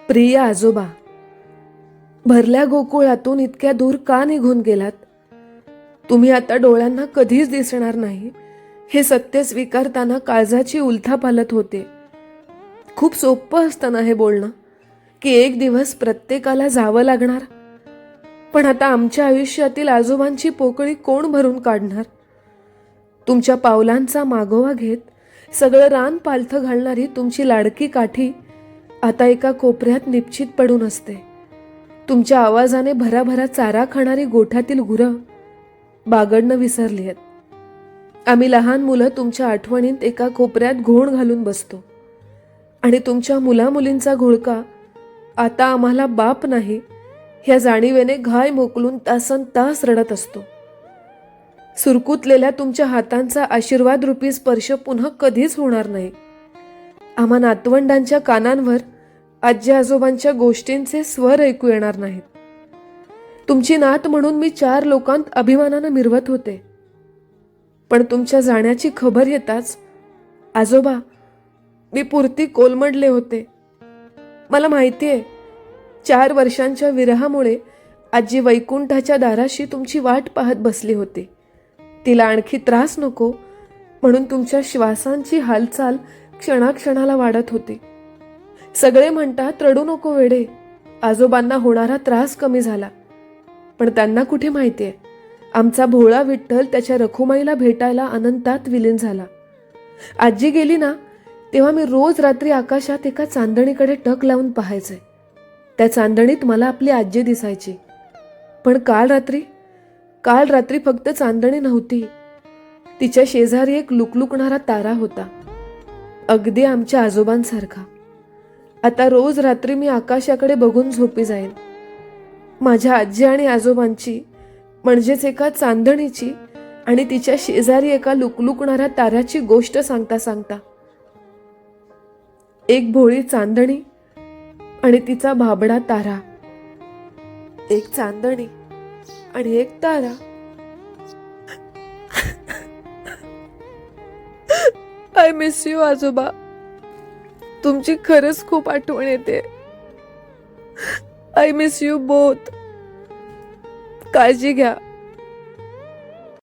प्रिय आजोबा, भरल्या गोकुळातून इतक्या दूर का निघून गेलात? तुम्ही आता डोळ्यांना कधीच दिसणार नाही हे सत्य स्वीकारताना काळजाची उलथापालथ होते. खूप सोपं असतं ना हे बोलणं, की एक दिवस प्रत्येकाला जावं लागणार. पण आता आमच्या आयुष्यातील आजोबांची पोकळी कोण भरून काढणार? तुमच्या पावलांचा मागोवा घेत सगळं रान पालथं घालणारी तुमची लाडकी काठी आता एका कोपऱ्यात निपचित पडून असते. तुमच्या आवाजाने भराभरा चारा खाणारी गोठ्यातील गुरं बागडणं विसरली आहेत. आम्ही लहान मुलं तुमच्या आठवणीत एका कोपऱ्यात घोण घालून बसतो आणि तुमच्या मुलामुलींचा घोळका आता आम्हाला बाप नाही ह्या जाणीवेने घाय मोकलून तासन तास रडत असतो. सुरकुतलेल्या तुमच्या हातांचा आशीर्वाद रूपी स्पर्श पुन्हा कधीच होणार नाही. आम्हा नातवंडांच्या कानांवर आजी आजोबांच्या गोष्टींचे स्वर ऐकू येणार नाहीत. तुमची नात म्हणून मी 4 लोकांत अभिमानानं मिरवत होते. पण तुमच्या जाण्याची खबर येताच आजोबा, मी पुरती कोलमडले होते. मला माहितीये, 4 वर्षांच्या विरहामुळे आजी वैकुंठाच्या दाराशी तुमची वाट पाहत बसली होती. तिला आणखी त्रास नको म्हणून तुमच्या श्वासांची हालचाल क्षणाक्षणाला वाढत होती. सगळे म्हणतात रडू नको वेडे, आजोबांना होणारा त्रास कमी झाला. पण त्यांना कुठे माहितीये, आमचा भोळा विठ्ठल त्याच्या रखुमाईला भेटायला अनंतात विलीन झाला. आजी गेली ना, तेव्हा मी रोज रात्री आकाशात एका चांदणीकडे टक लावून पाहायचे. त्या चांदणीत मला आपली आजी दिसायची. पण काल रात्री फक्त चांदणी नव्हती, तिच्या शेजारी एक लुकलुकणारा तारा होता, अगदी आमच्या आजोबांसारखा. आता रोज रात्री मी आकाशाकडे बघून झोपी जाईन. माझ्या आजी आणि आजोबांची, म्हणजेच एका चांदणीची आणि तिच्या शेजारी एका लुकलुकणाऱ्या ताऱ्याची गोष्ट सांगता सांगता, एक भोळी चांदणी आणि तिचा भाबडा तारा, एक चांदणी आणि एक तारा. आय मिस यू आजोबा. तुमची खरंच खूप आठवण येते. I miss you both. काळजी घ्या.